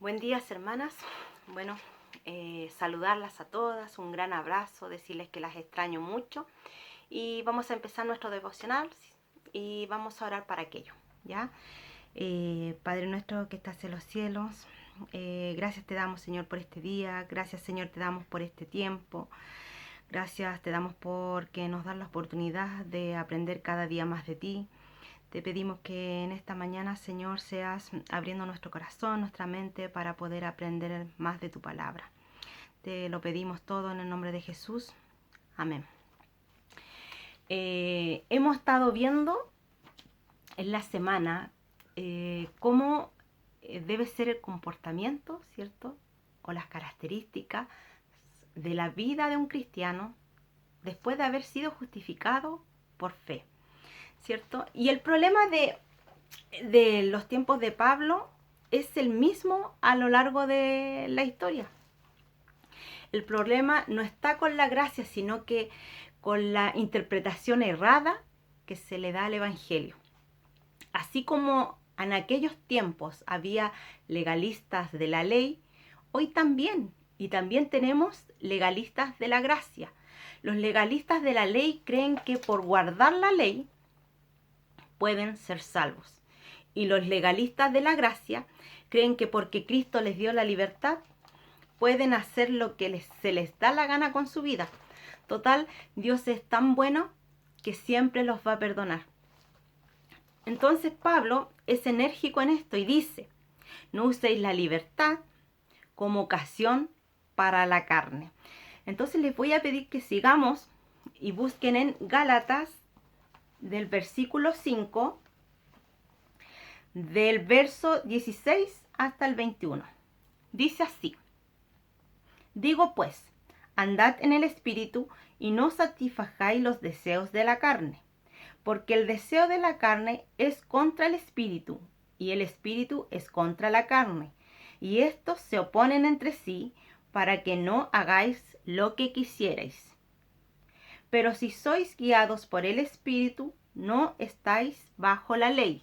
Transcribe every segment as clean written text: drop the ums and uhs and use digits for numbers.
Buen día, hermanas. Bueno, saludarlas a todas, un gran abrazo, decirles que las extraño mucho y vamos a empezar nuestro devocional y vamos a orar para aquello, ¿ya? Padre nuestro que estás en los cielos, gracias te damos, Señor, por este día, gracias, Señor, te damos por este tiempo, gracias te damos porque nos das la oportunidad de aprender cada día más de ti. Te pedimos que en esta mañana, Señor, seas abriendo nuestro corazón, nuestra mente, para poder aprender más de tu palabra. Te lo pedimos todo en el nombre de Jesús. Amén. Hemos estado viendo en la semana cómo debe ser el comportamiento, ¿cierto? O las características de la vida de un cristiano después de haber sido justificado por fe, ¿cierto? Y el problema de los tiempos de Pablo es el mismo a lo largo de la historia. El problema no está con la gracia, sino que con la interpretación errada que se le da al Evangelio. Así como en aquellos tiempos había legalistas de la ley, hoy también, y también tenemos legalistas de la gracia. Los legalistas de la ley creen que por guardar la ley pueden ser salvos. Y los legalistas de la gracia creen que porque Cristo les dio la libertad, pueden hacer lo que se les da la gana con su vida. Total, Dios es tan bueno que siempre los va a perdonar. Entonces Pablo es enérgico en esto y dice, no uséis la libertad como ocasión para la carne. Entonces les voy a pedir que sigamos y busquen en Gálatas del versículo 5, del verso 16 hasta el 21. Dice así, digo pues, andad en el Espíritu y no satisfagáis los deseos de la carne, porque el deseo de la carne es contra el Espíritu y el Espíritu es contra la carne, y estos se oponen entre sí para que no hagáis lo que quisierais. Pero si sois guiados por el Espíritu, no estáis bajo la ley.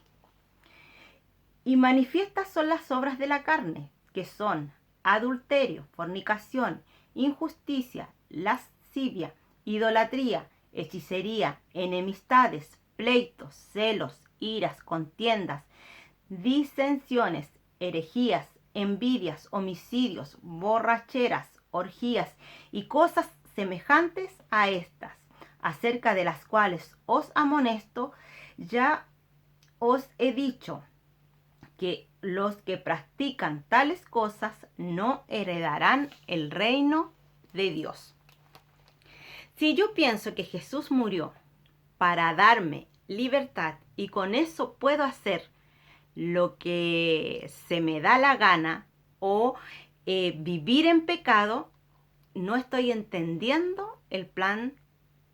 Y manifiestas son las obras de la carne, que son adulterio, fornicación, injusticia, lascivia, idolatría, hechicería, enemistades, pleitos, celos, iras, contiendas, disensiones, herejías, envidias, homicidios, borracheras, orgías y cosas semejantes a estas, acerca de las cuales os amonesto, ya os he dicho que los que practican tales cosas no heredarán el reino de Dios. Si yo pienso que Jesús murió para darme libertad y con eso puedo hacer lo que se me da la gana o vivir en pecado, no estoy entendiendo el plan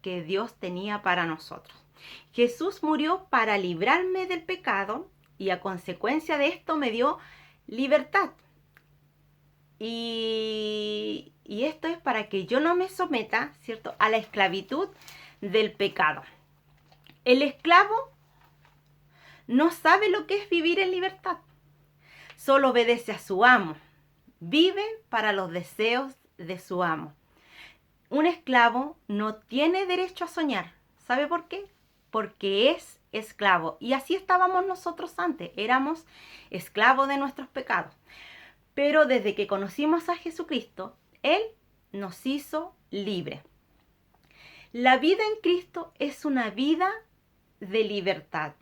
que Dios tenía para nosotros. Jesús murió para librarme del pecado y a consecuencia de esto me dio libertad. Y esto es para que yo no me someta, ¿cierto?, a la esclavitud del pecado. El esclavo no sabe lo que es vivir en libertad. Solo obedece a su amo. Vive para los deseos de su amo. Un esclavo no tiene derecho a soñar. ¿Sabe por qué? Porque es esclavo. Y así estábamos nosotros antes. Éramos esclavos de nuestros pecados. Pero desde que conocimos a Jesucristo, Él nos hizo libre. La vida en Cristo es una vida de libertad.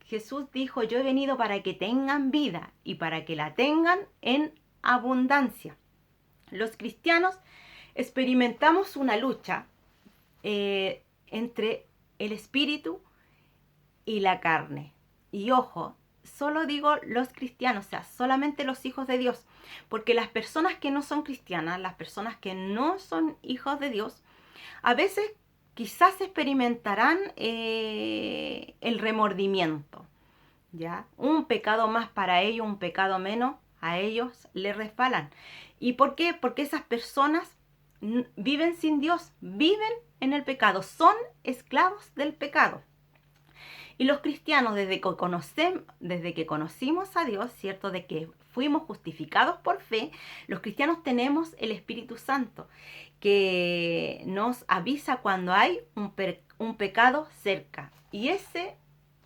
Jesús dijo, yo he venido para que tengan vida y para que la tengan en abundancia. Los cristianos experimentamos una lucha entre el espíritu y la carne. Y ojo, solo digo los cristianos, o sea, solamente los hijos de Dios, porque las personas que no son cristianas, las personas que no son hijos de Dios, a veces quizás experimentarán el remordimiento, ¿ya? Un pecado más para ellos, un pecado menos, a ellos les resbalan. ¿Y por qué? Porque esas personas viven sin Dios, viven en el pecado, son esclavos del pecado. Y los cristianos, desde que conocimos a Dios, ¿cierto? De que fuimos justificados por fe, los cristianos tenemos el Espíritu Santo, que nos avisa cuando hay un pecado cerca. Y ese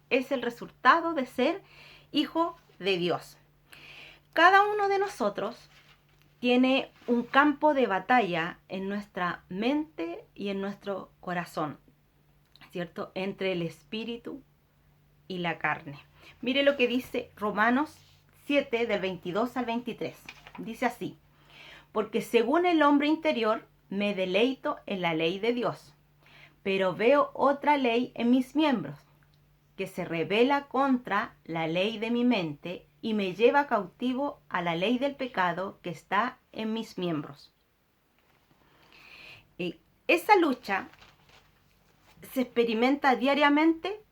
es el resultado de ser hijo de Dios. Cada uno de nosotros tiene un campo de batalla en nuestra mente y en nuestro corazón, ¿cierto? Entre el espíritu y la carne. Mire lo que dice Romanos 7, del 22 al 23. Dice así: porque según el hombre interior me deleito en la ley de Dios, pero veo otra ley en mis miembros, que se rebela contra la ley de mi mente y me lleva cautivo a la ley del pecado que está en mis miembros. Esa lucha se experimenta diariamente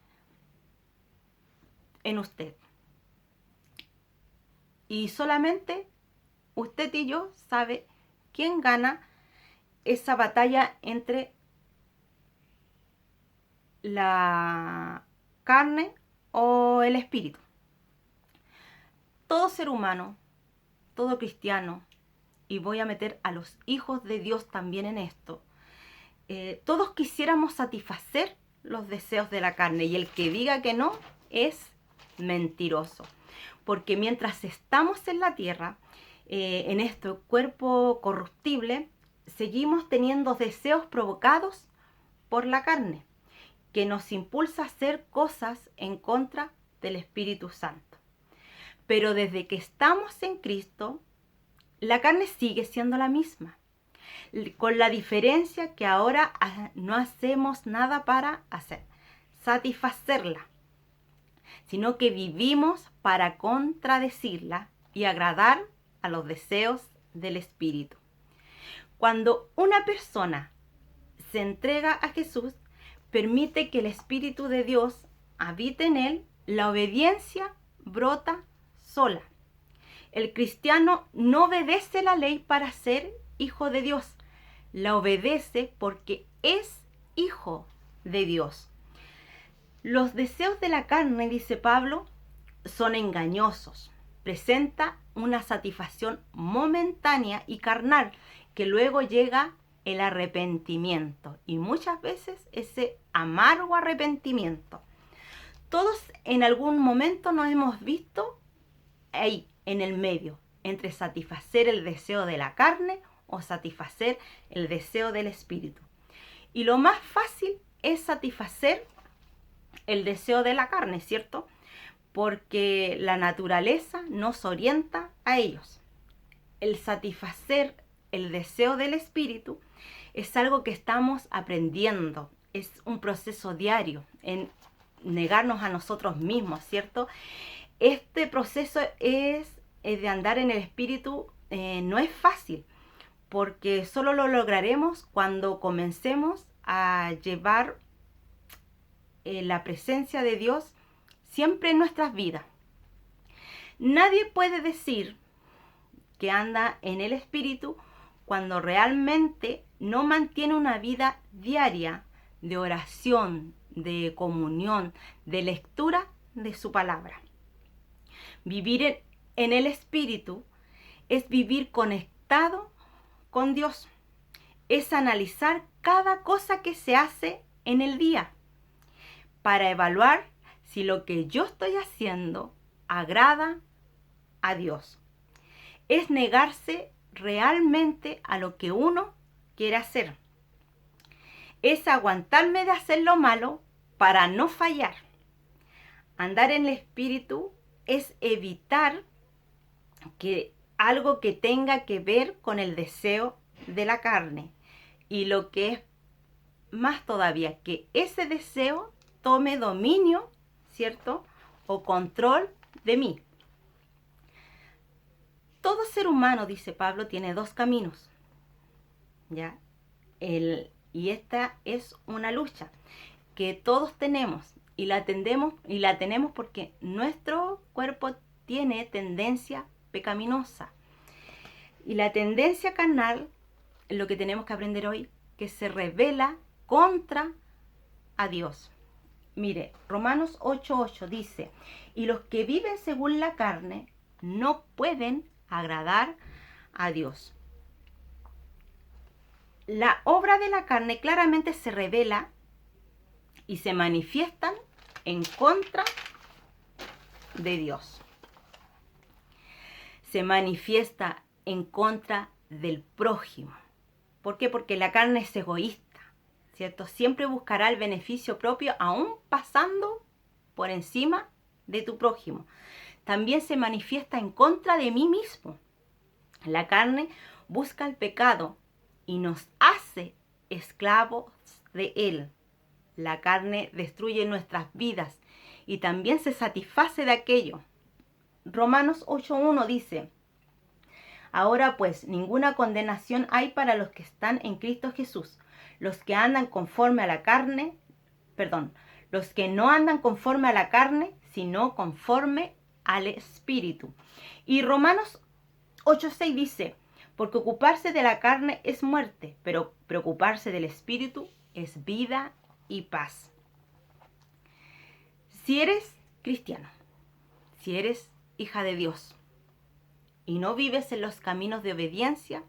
en usted. Y solamente usted y yo sabe quién gana esa batalla entre la carne o el espíritu. Todo ser humano, todo cristiano, y voy a meter a los hijos de Dios también en esto, todos quisiéramos satisfacer los deseos de la carne, y el que diga que no es mentiroso. Porque mientras estamos en la tierra, en este cuerpo corruptible, seguimos teniendo deseos provocados por la carne, que nos impulsa a hacer cosas en contra del Espíritu Santo. Pero desde que estamos en Cristo, la carne sigue siendo la misma, con la diferencia que ahora no hacemos nada para satisfacerla, sino que vivimos para contradecirla y agradar a los deseos del Espíritu. Cuando una persona se entrega a Jesús, permite que el Espíritu de Dios habite en él, la obediencia brota sola. El cristiano no obedece la ley para ser hijo de Dios, la obedece porque es hijo de Dios. Los deseos de la carne, dice Pablo, son engañosos. Presenta una satisfacción momentánea y carnal, que luego llega el arrepentimiento, y muchas veces ese amargo arrepentimiento. Todos en algún momento nos hemos visto ahí, en el medio, entre satisfacer el deseo de la carne o satisfacer el deseo del espíritu. Y lo más fácil es satisfacer el deseo de la carne, ¿cierto? Porque la naturaleza nos orienta a ellos. El satisfacer el deseo del espíritu es algo que estamos aprendiendo, es un proceso diario en negarnos a nosotros mismos, ¿cierto? Este proceso es de andar en el espíritu, no es fácil, porque solo lo lograremos cuando comencemos a llevar la presencia de Dios siempre en nuestras vidas. Nadie puede decir que anda en el espíritu cuando realmente no mantiene una vida diaria de oración, de comunión, de lectura de su palabra. Vivir en el espíritu es vivir conectado con Dios, es analizar cada cosa que se hace en el día para evaluar si lo que yo estoy haciendo agrada a Dios. Es negarse realmente a lo que uno quiere hacer. Es aguantarme de hacer lo malo para no fallar. Andar en el espíritu es evitar que algo que tenga que ver con el deseo de la carne. Y lo que es más todavía, que ese deseo tome dominio, ¿cierto? O control de mí. Todo ser humano, dice Pablo, tiene dos caminos, ¿ya? Y esta es una lucha que todos tenemos y la tenemos porque nuestro cuerpo tiene tendencia pecaminosa. Y la tendencia carnal, lo que tenemos que aprender hoy, que se revela contra a Dios. Mire, Romanos 8:8 dice: y los que viven según la carne no pueden agradar a Dios. La obra de la carne claramente se revela y se manifiestan en contra de Dios. Se manifiesta en contra del prójimo. ¿Por qué? Porque la carne es egoísta, ¿cierto? Siempre buscará el beneficio propio, aún pasando por encima de tu prójimo. También se manifiesta en contra de mí mismo. La carne busca el pecado y nos hace esclavos de él. La carne destruye nuestras vidas y también se satisface de aquello. Romanos 8:1 dice: ahora pues, ninguna condenación hay para los que están en Cristo Jesús, los que andan conforme a la carne, los que no andan conforme a la carne, sino conforme al Espíritu. Y Romanos 8:6 dice: porque ocuparse de la carne es muerte, pero preocuparse del Espíritu es vida y paz. Si eres cristiano, si eres hija de Dios y no vives en los caminos de obediencia,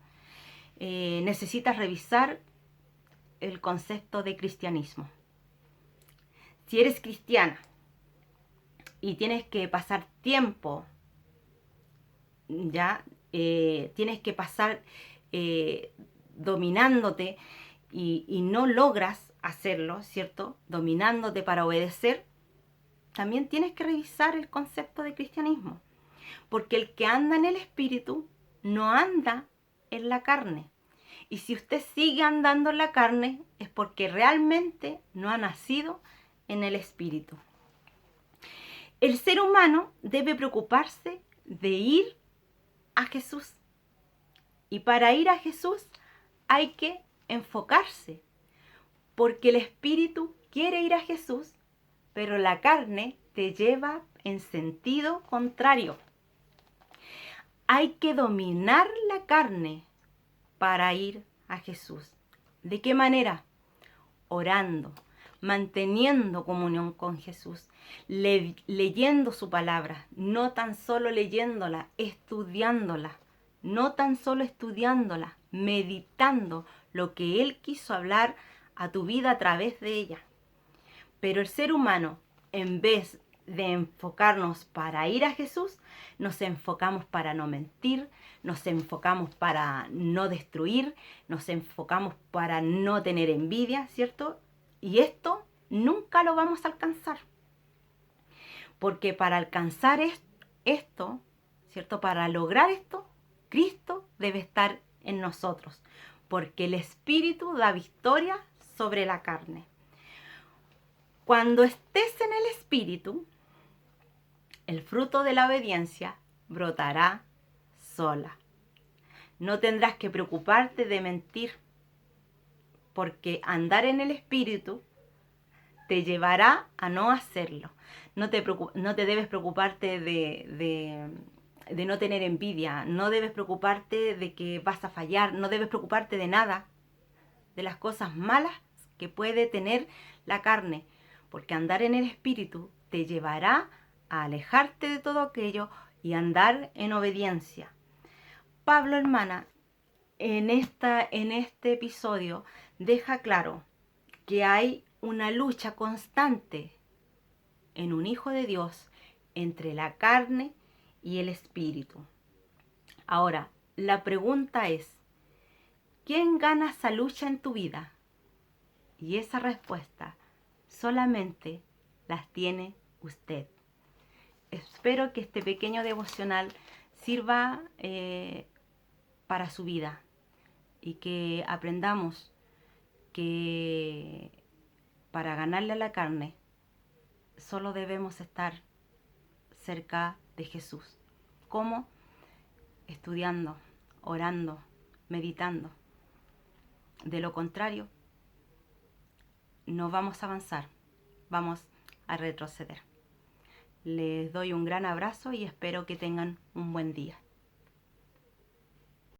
necesitas revisar el concepto de cristianismo. Si eres cristiana y tienes que pasar tiempo, tienes que pasar dominándote y no logras hacerlo, ¿cierto? Dominándote para obedecer, también tienes que revisar el concepto de cristianismo. Porque el que anda en el Espíritu no anda en la carne. Y si usted sigue andando en la carne, es porque realmente no ha nacido en el Espíritu. El ser humano debe preocuparse de ir a Jesús. Y para ir a Jesús hay que enfocarse. Porque el Espíritu quiere ir a Jesús, pero la carne te lleva en sentido contrario. Hay que dominar la carne para ir a Jesús. ¿De qué manera? Orando, manteniendo comunión con Jesús, leyendo su palabra, no tan solo leyéndola, estudiándola, no tan solo estudiándola, meditando lo que Él quiso hablar a tu vida a través de ella. Pero el ser humano, en vez de enfocarnos para ir a Jesús, nos enfocamos para no mentir, nos enfocamos para no destruir, nos enfocamos para no tener envidia, ¿cierto? Y esto nunca lo vamos a alcanzar. Porque para alcanzar esto, ¿cierto? Para lograr esto, Cristo debe estar en nosotros. Porque el Espíritu da victoria sobre la carne. Cuando estés en el Espíritu, el fruto de la obediencia brotará sola. No tendrás que preocuparte de mentir, porque andar en el Espíritu te llevará a no hacerlo. No te debes preocuparte de no tener envidia, no debes preocuparte de que vas a fallar, no debes preocuparte de nada, de las cosas malas que puede tener la carne, porque andar en el Espíritu te llevará a alejarte de todo aquello y andar en obediencia. Pablo, hermana, en este episodio deja claro que hay una lucha constante en un hijo de Dios entre la carne y el Espíritu. Ahora, la pregunta es, ¿quién gana esa lucha en tu vida? Y esa respuesta solamente las tiene usted. Espero que este pequeño devocional sirva para su vida y que aprendamos que para ganarle a la carne solo debemos estar cerca de Jesús. ¿Cómo? Estudiando, orando, meditando. De lo contrario, no vamos a avanzar, vamos a retroceder. Les doy un gran abrazo y espero que tengan un buen día.